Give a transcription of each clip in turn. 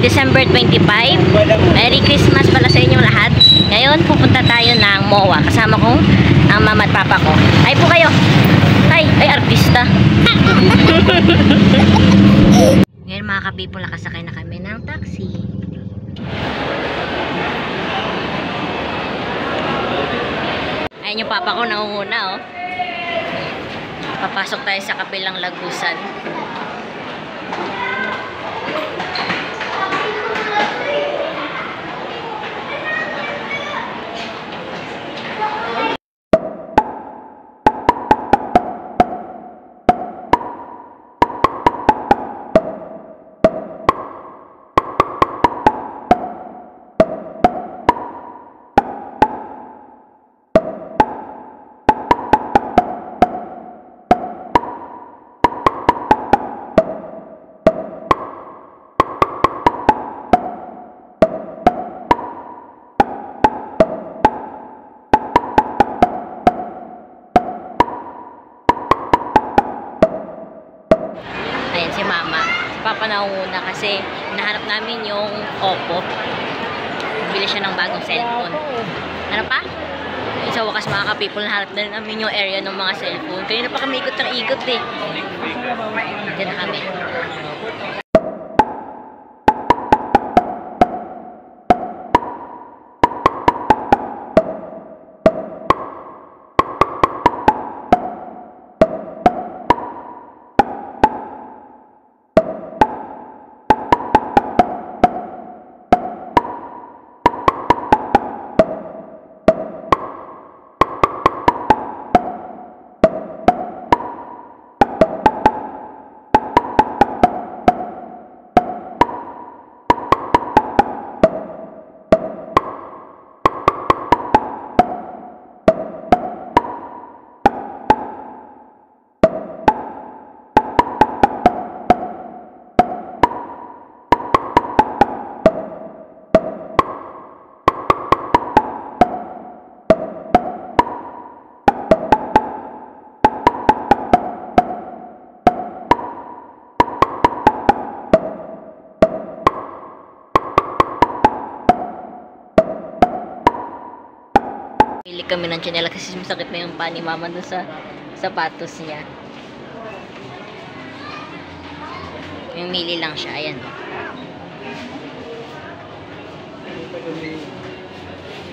December 25. Merry Christmas pala sa inyong lahat. Ngayon, pupunta tayo ng MOA. Kasama ko ang mama at papa ko. Ay po kayo. Ay artista. Ngayon mga ka-people, nakasakay na kami ng taxi. Ayan yung papa ko, nangunguna oh. Papasok tayo sa kabilang lagusan. Ayan si mama. Si papa naunguna kasi nahanap namin yung Oppo. Bili siya ng bagong cellphone. Ano pa? Sa wakas mga ka-people, nahanap na namin yung area ng mga cellphone. Kanina pa kami ikot ng ikot eh. Diyan na kami. Pili kami ng tsinela kasi masakit na yung paa ni mama dun sa sapatos niya. Yung mili lang siya. Ayan.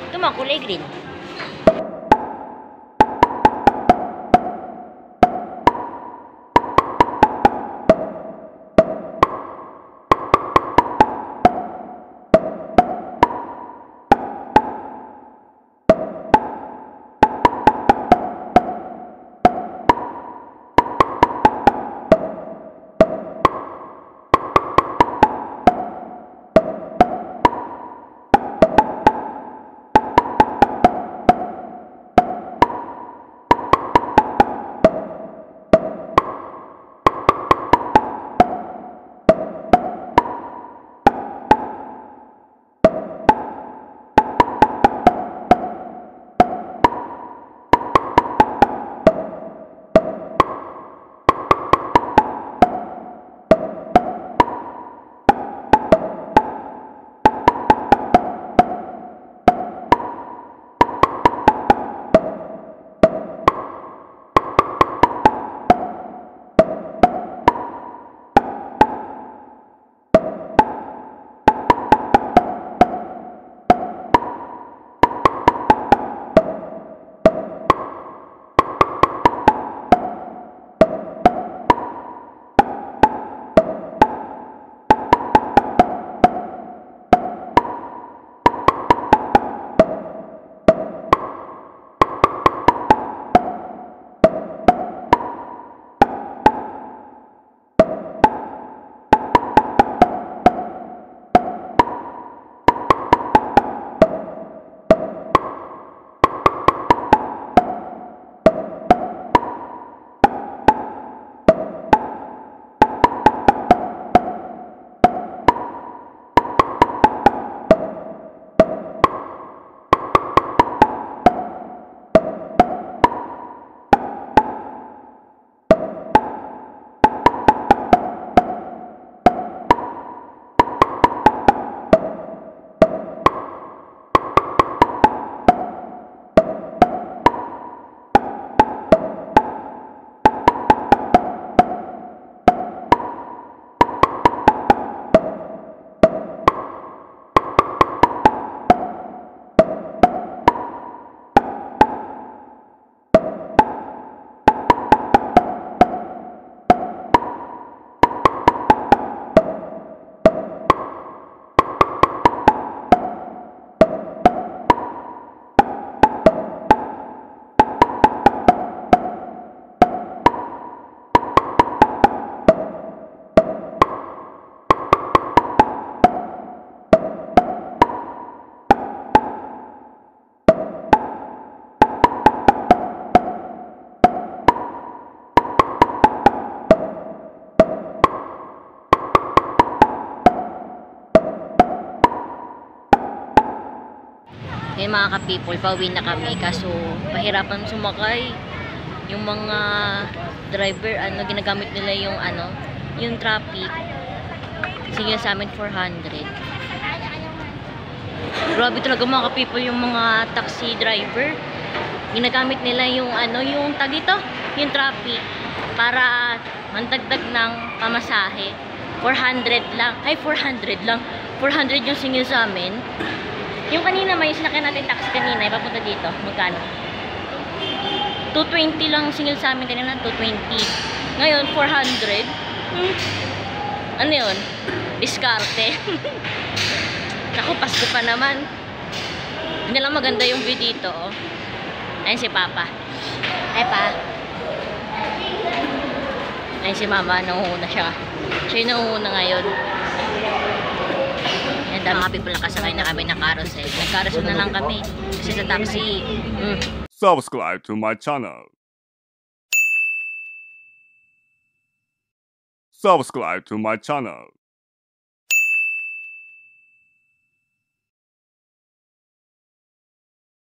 Ito mga kulay green. Yung mga ka-people, pauwi na kami. Kaso, pahirapan sumakay. Yung mga driver, ginagamit nila yung yung traffic. Sige sa amin 400. Grabe talaga mga ka-people yung mga taxi driver. Ginagamit nila yung yung tag ito, yung traffic para mandagdag ng pamasahe. 400 lang. Ay, 400 lang. 400 yung singil sa amin. Yung kanina, may sinakyan natin taxi kanina, ipapunta dito. Magkano? 220 lang singil sa amin kanina, 220. Ngayon, 400. Ano yun? Diskarte. Naku, Pasko pa naman. Hindi lang maganda yung view dito, oh. Ayun si Papa. Ay, Pa. Ayun si Mama, nauuna siya. Siya yung nauuna ngayon. Yan, dami mga people nakasakay na kami ng carousel. Nag-carousel na lang kami. Kasi sa taxi, Subscribe to my channel. Subscribe to my channel.